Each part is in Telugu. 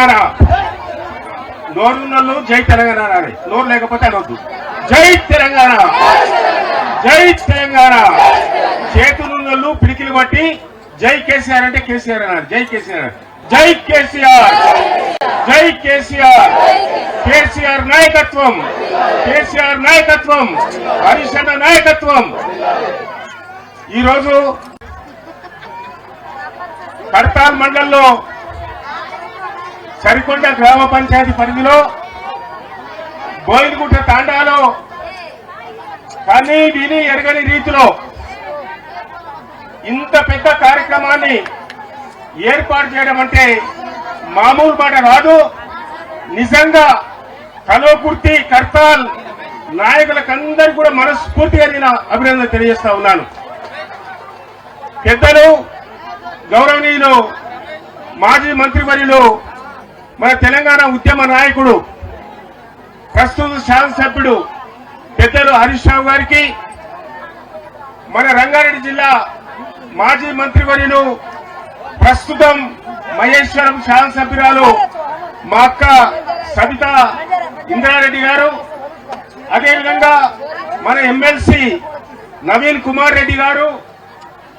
తెలంగాణ. నోరున్నోళ్ళు జై తెలంగాణ అనాలి, నోరు లేకపోతే అనొద్దు. జై తెలంగాణ, జై తెలంగాణ. చేతులున్నోళ్ళు పిడికిలు బట్టి జై కేసీఆర్ అంటే కేసీఆర్ అన్నారు. జై కేసీఆర్, జై కేసీఆర్, జై కేసీఆర్. కేసీఆర్ నాయకత్వం, కేసీఆర్ నాయకత్వం, హరీష్ అన్న నాయకత్వం. ఈరోజు కడతాల్ మండలంలో సరికొండ గ్రామ పంచాయతీ పరిధిలో బోయినగుట్ట తాండాలో కానీ విని ఎరగని రీతిలో ఇంత పెద్ద కార్యక్రమాన్ని ఏర్పాటు చేయడం అంటే మామూలు మాట రాదు. నిజంగా కల్వకుర్తి కడతాల్ నాయకులకందరికీ కూడా మనస్ఫూర్తిగా నేను అభినందన తెలియజేస్తా ఉన్నాను. పెద్దలు గౌరవనీయులు మాజీ మంత్రివర్యులు మన తెలంగాణ ఉద్యమ నాయకుడు ప్రస్తుత శాసనసభ్యుడు పెద్దలు హరీష్ రావు గారికి, మన రంగారెడ్డి జిల్లా మాజీ మంత్రివర్యులు ప్రస్తుతం మహేశ్వరం శాసనసభ్యురాలు మా అక్క సబితా ఇంద్రారెడ్డి గారు, అదేవిధంగా మన ఎమ్మెల్సీ నవీన్ కుమార్ రెడ్డి గారు,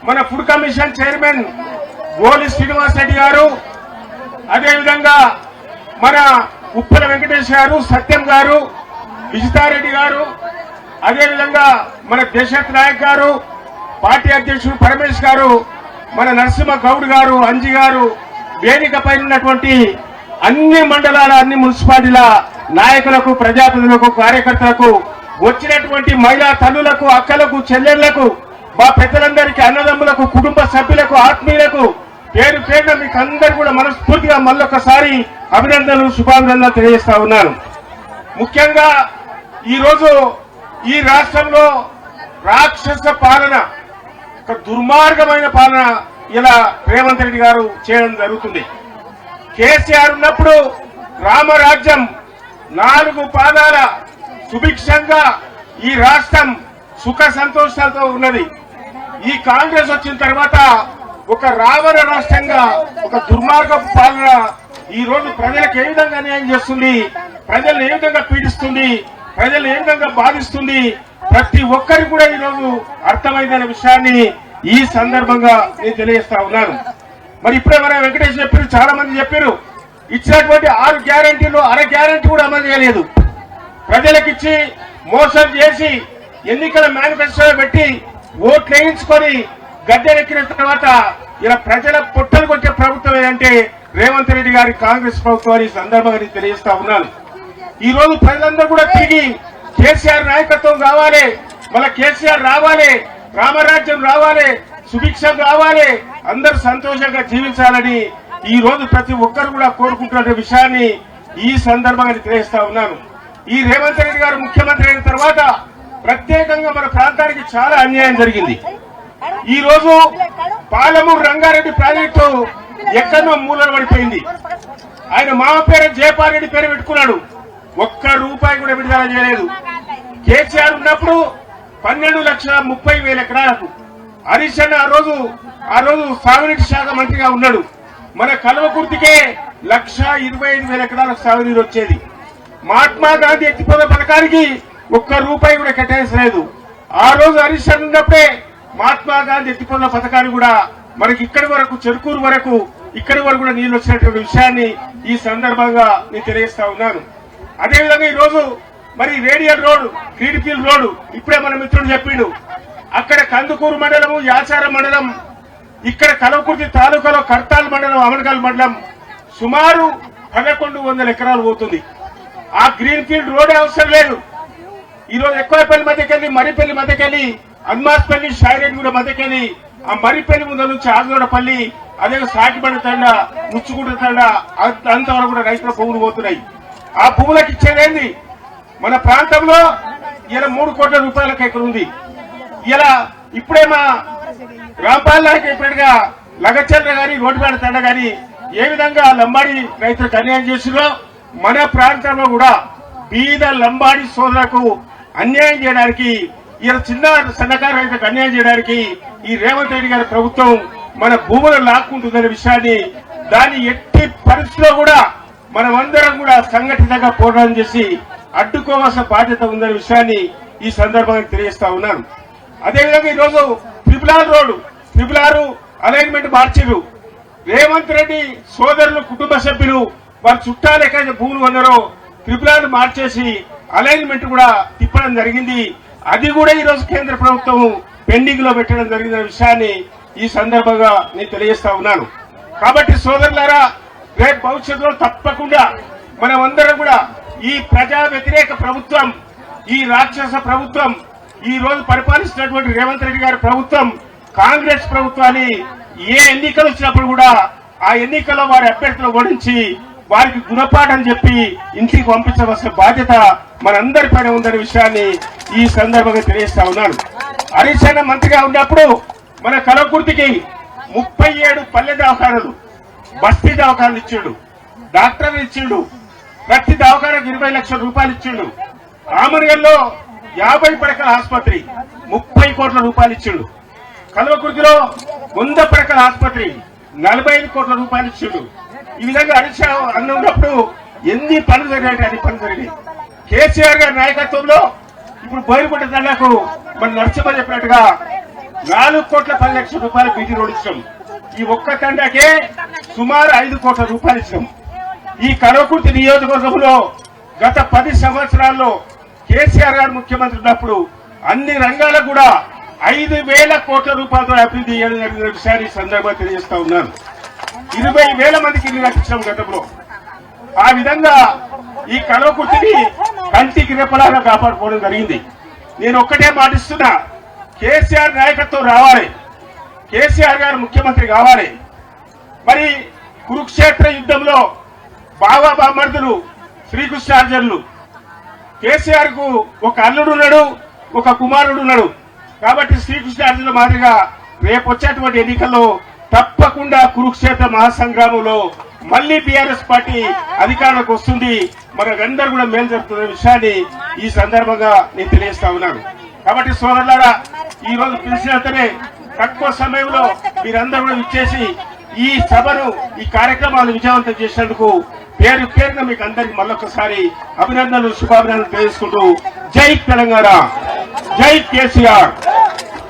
మన ఫుడ్ కమిషన్ చైర్మన్ గోలి శ్రీనివాస్ రెడ్డి గారు, అదేవిధంగా మన ఉప్పల వెంకటేష్ గారు, సత్యం గారు, విజితారెడ్డి గారు, అదేవిధంగా మన దేశత్ నాయక్ గారు, పార్టీ అధ్యక్షుడు పరమేష్ గారు, మన నరసింహ గౌడ్ గారు, అంజి గారు, వేదిక పైన ఉన్నటువంటి అన్ని మండలాల అన్ని మున్సిపాలిటీల నాయకులకు, ప్రజాప్రతినిధులకు, కార్యకర్తలకు, వచ్చినటువంటి మహిళా తల్లులకు, అక్కలకు, చెల్లెళ్లకు, మా పెద్దలందరికీ, అన్నదమ్ములకు, కుటుంబ సభ్యులకు, ఆత్మీయులకు పేరు పేరున మీకు అందరూ కూడా మనస్ఫూర్తిగా మళ్ళొకసారి అభినందనలు, శుభాభినందనలు తెలియజేస్తా ఉన్నాను. ముఖ్యంగా ఈరోజు ఈ రాష్ట్రంలో రాక్షస పాలన, ఒక దుర్మార్గమైన పాలన ఇలా రేవంత్ రెడ్డి గారు చేయడం జరుగుతుంది. కేసీఆర్ ఉన్నప్పుడు రామరాజ్యం 4 పాదాల సుభిక్షంగా ఈ రాష్ట్రం సుఖ సంతోషాలతో ఉన్నది. ఈ కాంగ్రెస్ వచ్చిన తర్వాత ఒక రావణ రాష్ట్రంగా, ఒక దుర్మార్గ పాలన ఈ రోజు ప్రజలకు ఏ విధంగా అన్యాయం చేస్తుంది, ప్రజలను ఏ విధంగా పీడిస్తుంది, ప్రజలను ఏ విధంగా బాధిస్తుంది, ప్రతి ఒక్కరికి కూడా ఈరోజు అర్థమైందనే విషయాన్ని ఈ సందర్భంగా నేను తెలియజేస్తా ఉన్నాను. మరి ఇప్పుడే మన వెంకటేష్ చెప్పారు, చాలా మంది చెప్పారు, ఇచ్చినటువంటి 6 గ్యారంటీలు అర గ్యారంటీ కూడా అమలు చేయలేదు. ప్రజలకిచ్చి మోసం చేసి ఎన్నికల మేనిఫెస్టో పెట్టి ఓట్లు వేయించుకొని గద్దెనెక్కిన తర్వాత ఇలా ప్రజల పొట్టలు కొట్టే ప్రభుత్వం ఏదంటే రేవంత్ రెడ్డి గారి కాంగ్రెస్ ప్రభుత్వాన్ని సందర్భంగా నేను తెలియజేస్తా ఉన్నాను. ఈ రోజు ప్రజలందరూ కూడా తిరిగి కేసీఆర్ నాయకత్వం కావాలి, మళ్ళీ కేసీఆర్ రావాలి, రామరాజ్యం రావాలి, సుభిక్షం రావాలి, అందరూ సంతోషంగా జీవించాలని ఈ రోజు ప్రతి ఒక్కరు కూడా కోరుకుంటున్న విషయాన్ని ఈ సందర్భంగా తెలియజేస్తా ఉన్నాను. ఈ రేవంత్ రెడ్డి గారు ముఖ్యమంత్రి అయిన తర్వాత ప్రత్యేకంగా మన ప్రాంతానికి చాలా అన్యాయం జరిగింది. ఈ రోజు పాలమూరు రంగారెడ్డి ప్రాజెక్టు ఎక్కడో మూలన పడిపోయింది. ఆయన మామ పేరు జయపాల్ రెడ్డి పేరు పెట్టుకున్నాడు, ₹1 కూడా విడుదల చేయలేదు. కేసీఆర్ ఉన్నప్పుడు 12,30,000 ఎకరాలకు, హరీష్ అన్న ఆ రోజు సాగునీటి శాఖ మంత్రిగా ఉన్నాడు. మన కల్వకుర్తికే 1,25,000 ఎకరాలకు సాగునీరు వచ్చేది. మహాత్మా గాంధీ ఎత్తిపోత పథకానికి ₹1 కూడా కేటాయించలేదు. ఆ రోజు హరీష్ అన్న ఉన్నప్పుడే మహాత్మా గాంధీ ఎత్తిపోత పథకాన్ని కూడా మనకి ఇక్కడి వరకు, చెరుకూరు వరకు, ఇక్కడి వరకు కూడా నీళ్లు వచ్చినటువంటి విషయాన్ని ఈ సందర్భంగా నేను తెలియజేస్తా ఉన్నాను. అదేవిధంగా ఈ రోజు మరి రేడియల్ రోడ్, గ్రీన్ఫీల్డ్ రోడ్ ఇప్పుడే మన మిత్రుడు చెప్పిండు, అక్కడ కందుకూరు మండలము, యాచారం మండలం, ఇక్కడ కల్వకుర్తి తాలూకాలో కర్తాల్ మండలం, అమనగల్ మండలం సుమారు 1,100 ఎకరాలు పోతుంది. ఆ గ్రీన్ఫీల్డ్ రోడ్ అవసరం లేదు. ఈరోజు ఎక్కువపల్లి మధ్యకెళ్ళి, మరిపల్లి మధ్యకెళ్ళి, అన్మాస్పల్లి, షాయిరెడ్డిగూడ మధ్యకెళ్ళి, ఆ మరిపల్లి ముందు నుంచి ఆగోడపల్లి, అదే సాకిబండ తండ, ముచ్చుకుంట తండ అంతవరకు కూడా రైతుల భూములు పోతున్నాయి. ఆ భూములకు ఇచ్చేదేంది? మన ప్రాంతంలో ఇలా 3 కోట్ల రూపాయలకు ఎక్కడ ఉంది. ఇలా ఇప్పుడే మా రాంపాల్ నాయక్ చెప్పినట్టుగా లగచర్ల గాని, రోడ్డుపేట తండ గాని ఏ విధంగా లంబాడి రైతులకు అన్యాయం చేసిందో మన ప్రాంతంలో కూడా బీద లంబాడి సోదరులకు అన్యాయం చేయడానికి, ఇలా చిన్న సన్నకారు రైతులకు అన్యాయం చేయడానికి ఈ రేవంత్ రెడ్డి గారి ప్రభుత్వం మన భూములను లాక్కుంటుందనే విషయాన్ని, దాన్ని ఎట్టి పరిస్థితిలో కూడా మనమందరం కూడా సంఘటితంగా పోరాటం చేసి అడ్డుకోవాల్సిన బాధ్యత ఉందనే విషయాన్ని ఈ సందర్భంగా తెలియజేస్తా ఉన్నాను. అదేవిధంగా ఈరోజు ట్రిపుల్ ఆర్ అలైన్మెంట్ మార్చిరు. రేవంత్ రెడ్డి సోదరులు కుటుంబ సభ్యులు వారి చుట్టాలు ఎక్కడైతే భూములు ఉన్నారో ట్రిపుల్ ఆర్ మార్చేసి అలైన్మెంట్ కూడా తిప్పడం జరిగింది. అది కూడా ఈరోజు కేంద్ర ప్రభుత్వం పెండింగ్ లో పెట్టడం జరిగిన విషయాన్ని ఈ సందర్భంగా నేను తెలియజేస్తా ఉన్నాను. కాబట్టి సోదరులారా, రేపు భవిష్యత్తులో తప్పకుండా మనమందరం కూడా ఈ ప్రజా వ్యతిరేక ప్రభుత్వం, ఈ రాక్షస ప్రభుత్వం, ఈ రోజు పరిపాలిస్తున్నటువంటి రేవంత్ రెడ్డి గారి ప్రభుత్వం, కాంగ్రెస్ ప్రభుత్వాన్ని ఏ ఎన్నికలు వచ్చినప్పుడు కూడా ఆ ఎన్నికల్లో వారి అభ్యర్థులు ఓడించి వారికి గుణపాఠం చెప్పి ఇంటికి పంపించవలసిన బాధ్యత మనందరిపైన ఉందనే విషయాన్ని ఈ సందర్భంగా తెలియజేస్తా ఉన్నాను. హరీష్ అన్న మంత్రిగా ఉన్నప్పుడు మన కలవకుర్తికి 37 పల్లె దవాఖానాలు, బస్తీ దవాఖానాలు ఇచ్చిండు, డాక్టర్లు ఇచ్చిండు, ప్రతి దవాఖానకు 20 లక్షల రూపాయలు ఇచ్చిండు. రామనగర్లో 50 పడకల ఆసుపత్రి 30 కోట్ల రూపాయలు ఇచ్చిండు. కల్వకుర్తిలో 100 పడకల ఆసుపత్రి 45 కోట్ల రూపాయలు ఇచ్చిండు. ఈ విధంగా హరీష్ అన్న ఉన్నప్పుడు ఎన్ని పనులు జరిగాయంటే అన్ని పనులు జరిగాయి. కేసీఆర్ గారి నాయకత్వంలో ఇప్పుడు బోయినపట్ట తండాకు మన నరసింహ చెప్పినట్టుగా 4 కోట్ల 10 లక్షల రూపాయలు బీటీ రోడ్ ఇచ్చాం. ఈ ఒక్క తండాకే సుమారు 5 కోట్ల రూపాయలు ఇచ్చాం. ఈ కల్వకుర్తి నియోజకవర్గంలో గత 10 సంవత్సరాల్లో కేసీఆర్ గారు ముఖ్యమంత్రి ఉన్నప్పుడు అన్ని రంగాలకు కూడా 5,000 కోట్ల రూపాయలతో అభివృద్ధి చేయడం జరిగిన విషయాన్ని సందర్భంగా తెలియజేస్తా ఉన్నాను. 20,000 మందికి ఇల్లు కట్టించాం గతంలో. ఆ విధంగా ఈ కల్వకుర్తిని కంటికి రెప్పలాగా కాపాడుకోవడం జరిగింది. నేను ఒక్కటే మాటిస్తున్నా, కేసీఆర్ నాయకత్వం రావాలి, కేసీఆర్ గారు ముఖ్యమంత్రి కావాలి. మరి కురుక్షేత్ర యుద్ధంలో బావా బామర్దులు శ్రీకృష్ణార్జునులు, కేసీఆర్ కు ఒక అల్లుడు ఉన్నాడు, ఒక కుమారుడు ఉన్నాడు. కాబట్టి శ్రీకృష్ణార్జునుల మాదిరిగా రేపు వచ్చేటువంటి ఎన్నికల్లో తప్పకుండా కురుక్షేత్ర మహాసంగ్రామంలో మళ్లీ బీఆర్ఎస్ పార్టీ అధికారంలోకి వస్తుంది, మనకందరూ కూడా మేలు జరుగుతున్న విషయాన్ని ఈ సందర్భంగా నేను తెలియజేస్తా ఉన్నాను. కాబట్టి సోదరులారా, ఈ రోజు పిలిచినంతనే తక్కువ సమయంలో మీరందరూ కూడా ఇచ్చేసి ఈ సభను, ఈ కార్యక్రమాలను విజయవంతం చేసినందుకు పేరు పేరున మీకు అందరికి మళ్ళొకసారి అభినందనలు, శుభాభినందనలు తెలియజేసుకుంటూ జై తెలంగాణ, జై కేసీఆర్.